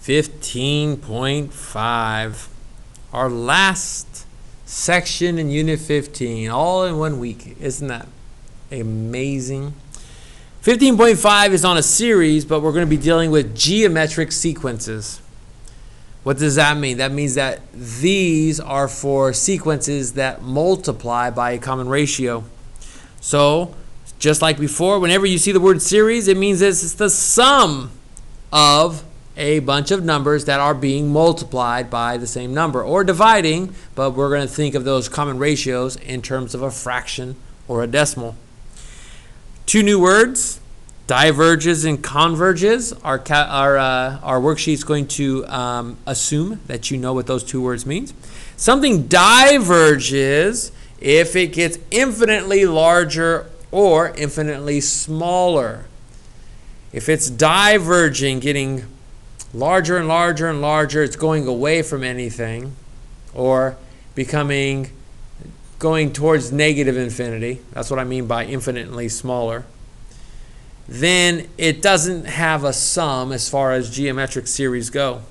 15.5. Our last section in Unit 15, all in 1 week. Isn't that amazing? 15.5 is on a series, but we're going to be dealing with geometric sequences. What does that mean? That means that these are for sequences that multiply by a common ratio. So, just like before, whenever you see the word series, it means it's the sum of a bunch of numbers that are being multiplied by the same number, or dividing, but we're going to think of those common ratios in terms of a fraction or a decimal. Two new words, diverges and converges. Our worksheet's going to assume that you know what those two words mean. Something diverges if it gets infinitely larger or infinitely smaller. If it's diverging, getting larger and larger and larger, it's going away from anything, or going towards negative infinity. That's what I mean by infinitely smaller. Then it doesn't have a sum as far as geometric series go.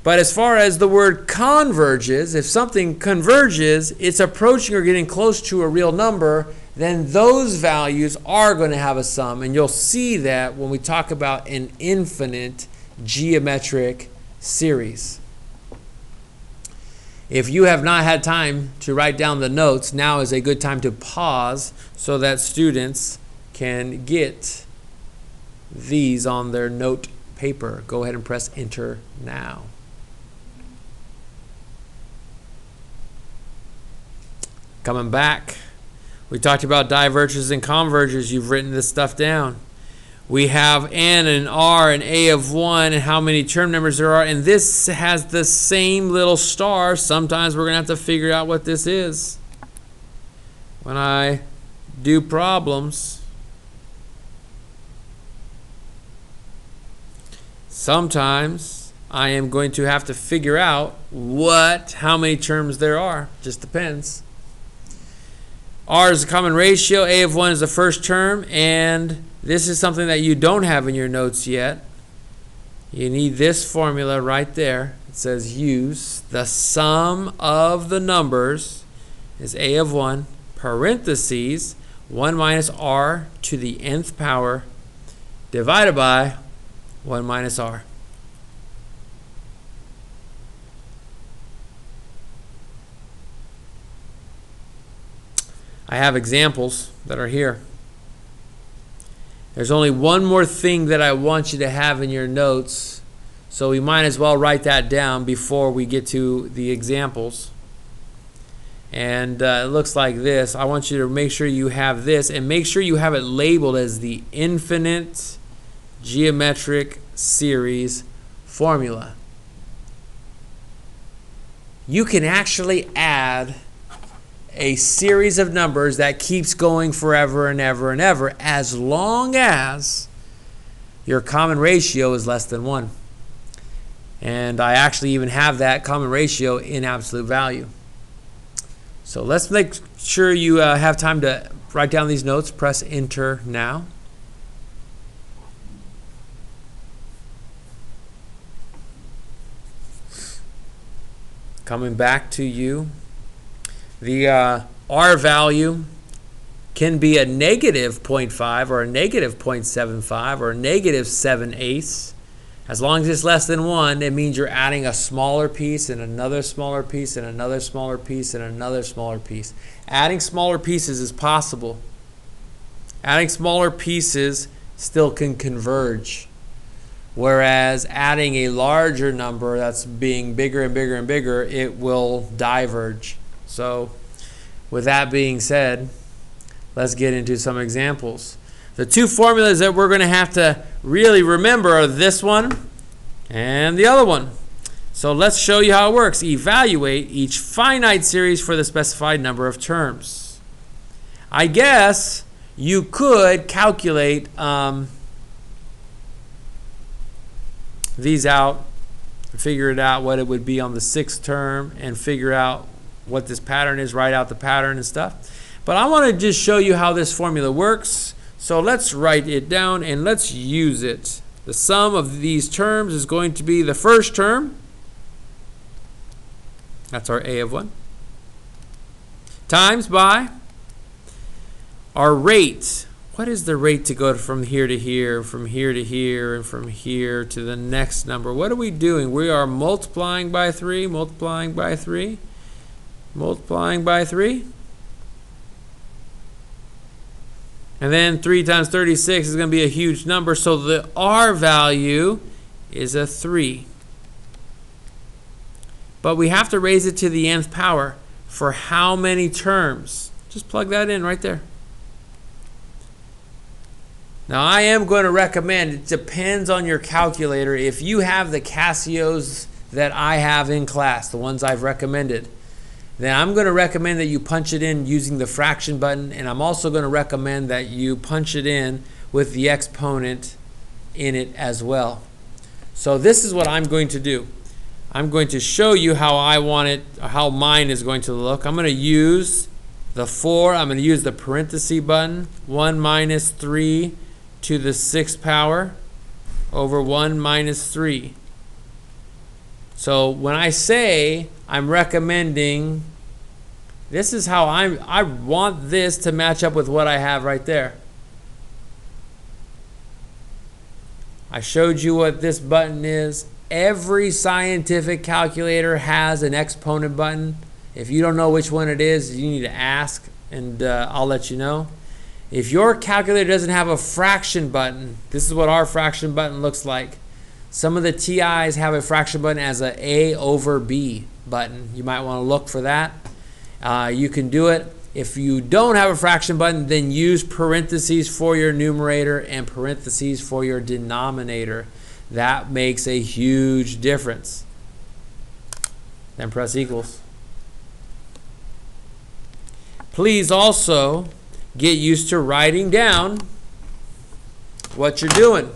But as far as the word converges, if something converges, it's approaching or getting close to a real number, then those values are going to have a sum. And you'll see that when we talk about an infinite geometric series. If you have not had time to write down the notes, now is a good time to pause so that students can get these on their note paper. Go ahead and press enter now. Coming back, we talked about diverges and converges. You've written this stuff down. We have n and r and a of 1 and how many term numbers there are. And this has the same little star. Sometimes we're going to have to figure out what this is when I do problems. Sometimes I am going to have to figure out how many terms there are. Just depends. R is a common ratio. A of 1 is the first term, and this is something that you don't have in your notes yet. You need this formula right there. It says use the sum of the numbers is a of 1, parentheses, 1 minus r to the nth power divided by 1 minus r. I have examples that are here. There's only one more thing that I want you to have in your notes, so we might as well write that down before we get to the examples. And it looks like this. I want you to make sure you have this, and make sure you have it labeled as the infinite geometric series formula. You can actually add a series of numbers that keeps going forever and ever and ever, as long as your common ratio is less than 1. And I actually even have that common ratio in absolute value. So let's make sure you have time to write down these notes. Press enter now. Coming back to you. The R value can be a negative 0.5 or a negative 0.75 or a negative 7/8. As long as it's less than 1, it means you're adding a smaller piece and another smaller piece and another smaller piece and another smaller piece. Adding smaller pieces is possible. Adding smaller pieces still can converge. Whereas adding a larger number that's being bigger and bigger and bigger, it will diverge. So with that being said, let's get into some examples. The two formulas that we're going to have to really remember are this one and the other one. So let's show you how it works. Evaluate each finite series for the specified number of terms. I guess you could calculate these out, figure it out what it would be on the 6th term, and figure out what this pattern is, write out the pattern and stuff. But I want to just show you how this formula works. So let's write it down and let's use it The sum of these terms is going to be the first term. That's our a of 1. Times by our rate. What is the rate to go from here to here, from here to here, and from here to the next number? What are we doing? We are multiplying by 3, multiplying by 3, multiplying by 3. And then 3 times 36 is going to be a huge number, so the R value is a 3. But we have to raise it to the nth power. For how many terms? Just plug that in right there. Now I am going to recommend, it depends on your calculator. If you have the Casios that I have in class, the ones I've recommended, then I'm going to recommend that you punch it in using the fraction button, and I'm also going to recommend that you punch it in with the exponent in it as well. So this is what I'm going to do. I'm going to show you how I want it, how mine is going to look. I'm going to use the 4, I'm going to use the parenthesis button, 1 minus 3 to the 6th power over 1 minus 3. So when I say I'm recommending, this is how I want this to match up with what I have right there. I showed you what this button is. Every scientific calculator has an exponent button. If you don't know which one it is, you need to ask, and I'll let you know. If your calculator doesn't have a fraction button, this is what our fraction button looks like. Some of the TIs have a fraction button as a A over B button. You might want to look for that. You can do it. If you don't have a fraction button, then use parentheses for your numerator and parentheses for your denominator. That makes a huge difference. Then press equals. Please also get used to writing down what you're doing.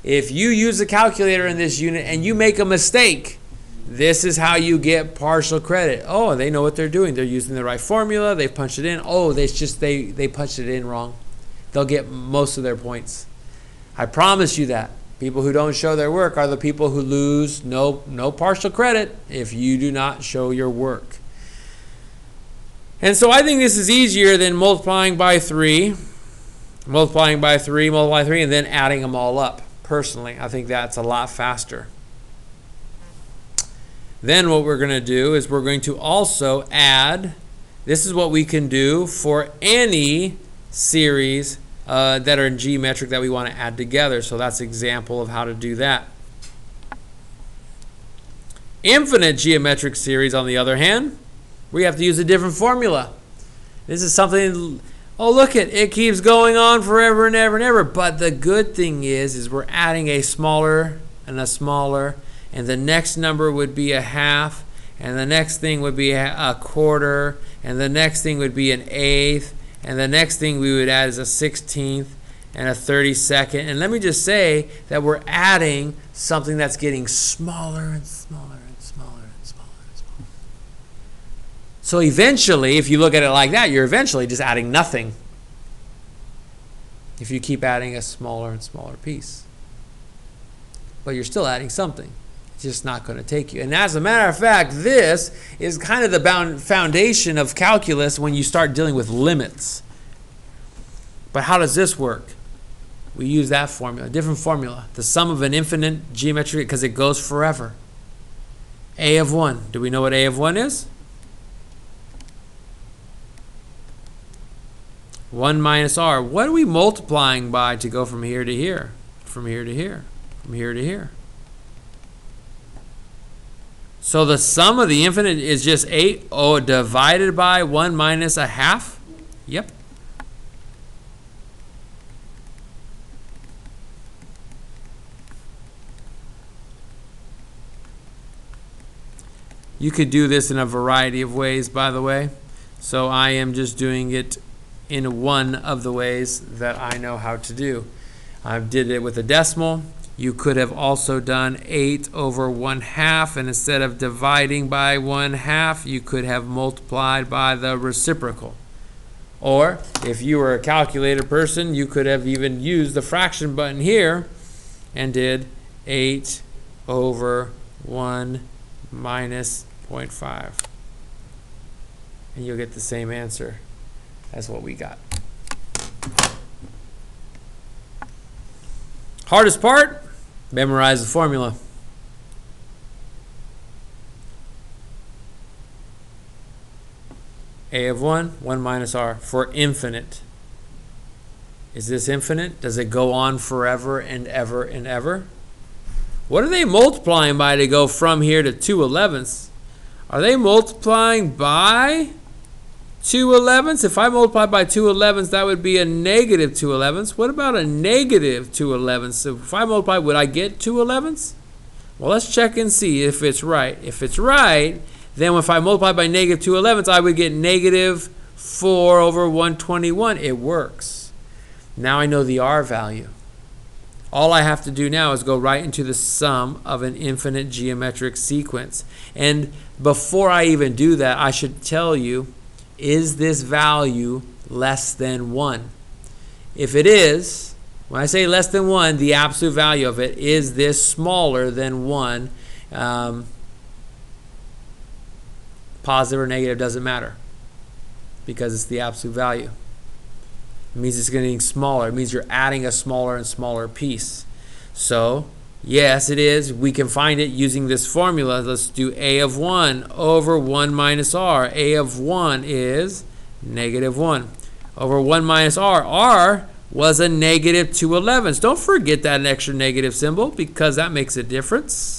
If you use a calculator in this unit and you make a mistake, this is how you get partial credit. Oh, they know what they're doing. They're using the right formula. They punched it in. Oh, they punched it in wrong. They'll get most of their points. I promise you that. People who don't show their work are the people who lose no partial credit if you do not show your work. And so I think this is easier than multiplying by 3, multiplying by 3, multiplying by 3, and then adding them all up. Personally, I think that's a lot faster. Then what we're going to do is we're going to also add, this is what we can do for any series that are geometric that we want to add together. So that's an example of how to do that. Infinite geometric series, on the other hand, we have to use a different formula. This is something, oh look it keeps going on forever and ever and ever. But the good thing is we're adding a smaller and a smaller, and the next number would be a half, and the next thing would be a quarter, and the next thing would be an eighth, and the next thing we would add is a 16th and a 32nd. And let me just say that we're adding something that's getting smaller and smaller and smaller and smaller and smaller. So eventually, if you look at it like that, you're eventually just adding nothing if you keep adding a smaller and smaller piece. But you're still adding something. It's just not going to take you. And as a matter of fact, this is kind of the foundation of calculus when you start dealing with limits. But how does this work? We use that formula, a different formula. The sum of an infinite geometric, because it goes forever. A of 1. Do we know what A of 1 is? 1 minus R. What are we multiplying by to go from here to here? From here to here. From here to here. So the sum of the infinite is just 8 divided by 1 minus a half? Yep. You could do this in a variety of ways, by the way. So I am just doing it in one of the ways that I know how to do. I did it with a decimal. You could have also done 8 over 1/2, and instead of dividing by 1/2, you could have multiplied by the reciprocal. Or if you were a calculator person, you could have even used the fraction button here and did 8 over 1 minus 0.5. And you'll get the same answer as what we got. Hardest part, memorize the formula. A of 1, 1 minus r for infinite. Is this infinite? Does it go on forever and ever and ever? What are they multiplying by to go from here to 2/11ths? Are they multiplying by 2/11ths? If I multiply by 2/11ths, that would be a negative 2/11ths. What about a negative 2/11ths? So if I multiply, would I get 2/11ths? Well, let's check and see if it's right. If it's right, then if I multiply by negative 2/11ths, I would get negative 4 over 121. It works. Now I know the r value. All I have to do now is go right into the sum of an infinite geometric sequence. And before I even do that, I should tell you, is this value less than 1? If it is, when I say less than 1, the absolute value of it, is this smaller than 1? Positive or negative doesn't matter because it's the absolute value. It means it's getting smaller. It means you're adding a smaller and smaller piece. So, yes, it is. We can find it using this formula. Let's do a of 1 over 1 minus r. A of 1 is negative 1 over 1 minus r. R was a negative 2/11ths. Don't forget that extra negative symbol because that makes a difference.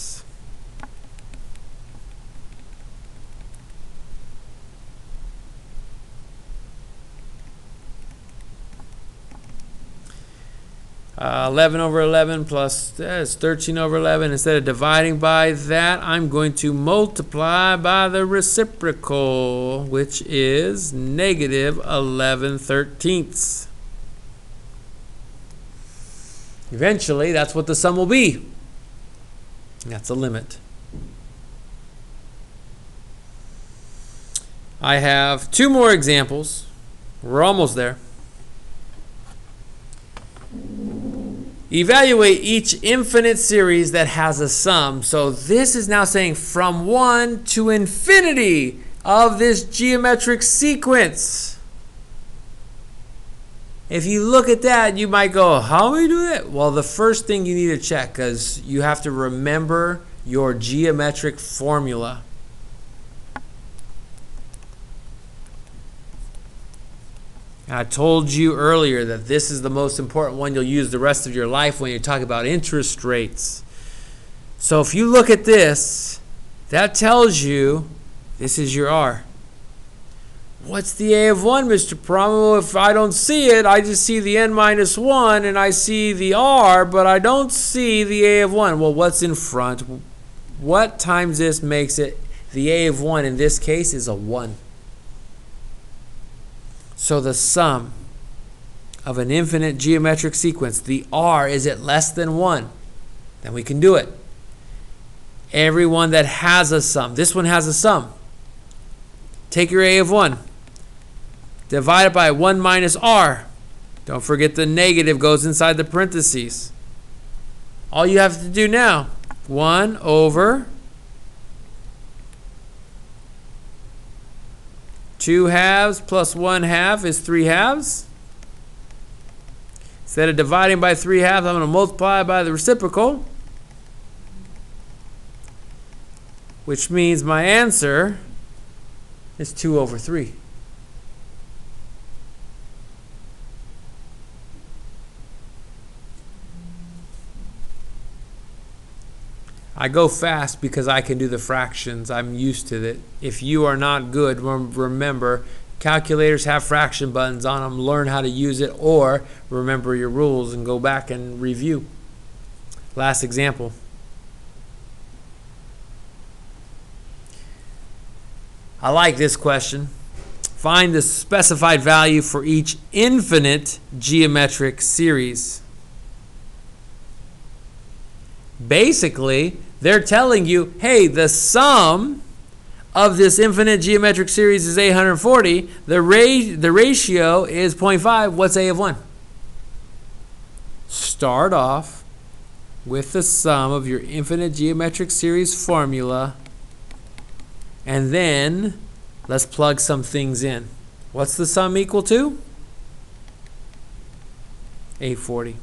11 over 11 plus that's 13 over 11. Instead of dividing by that, I'm going to multiply by the reciprocal, which is negative 11/13. Eventually, that's what the sum will be. That's a limit. I have 2 more examples. We're almost there. Evaluate each infinite series that has a sum. So this is now saying from 1 to infinity of this geometric sequence. If you look at that, you might go, how do we do that? Well, the first thing you need to check, because you have to remember your geometric formula. I told you earlier that this is the most important one you'll use the rest of your life when you talk about interest rates. So if you look at this, that tells you this is your R. What's the A of 1, Mr. Promo? If I don't see it, I just see the n minus 1 and I see the R, but I don't see the A of 1. Well, what's in front? What times this makes it? The A of 1 in this case is a 1. So the sum of an infinite geometric sequence, the R, is it less than 1? Then we can do it. Every one that has a sum. This one has a sum. Take your A of 1. Divide it by 1 minus R. Don't forget the negative goes inside the parentheses. All you have to do now, 1 over 2 halves plus 1 half is 3 halves. Instead of dividing by 3 halves, I'm going to multiply by the reciprocal, which means my answer is 2 over 3. I go fast because I can do the fractions. I'm used to it. If you are not good, remember, calculators have fraction buttons on them. Learn how to use it, or remember your rules and go back and review. Last example. I like this question. Find the specified value for each infinite geometric series. Basically, they're telling you, hey, the sum of this infinite geometric series is 840. The ratio is 0.5. What's A of 1? Start off with the sum of your infinite geometric series formula, and then let's plug some things in. What's the sum equal to? 840.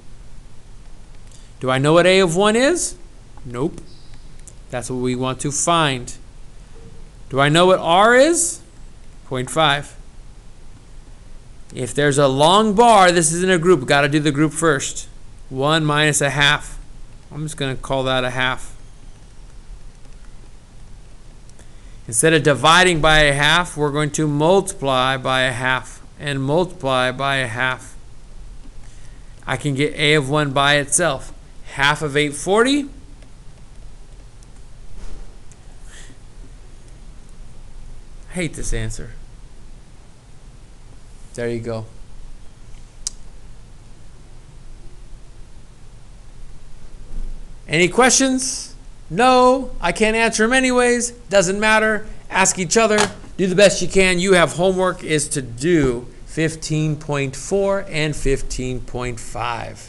Do I know what a of 1 is? Nope. That's what we want to find. Do I know what r is? 0.5. If there's a long bar, this is in a group. Got to do the group first. 1 minus a half. I'm just going to call that a half. Instead of dividing by a half, we're going to multiply by a half and multiply by a half. I can get a of 1 by itself. Half of 840. I hate this answer. There you go. Any questions? No, I can't answer them anyways. Doesn't matter. Ask each other. Do the best you can. You have homework is to do 15.4 and 15.5.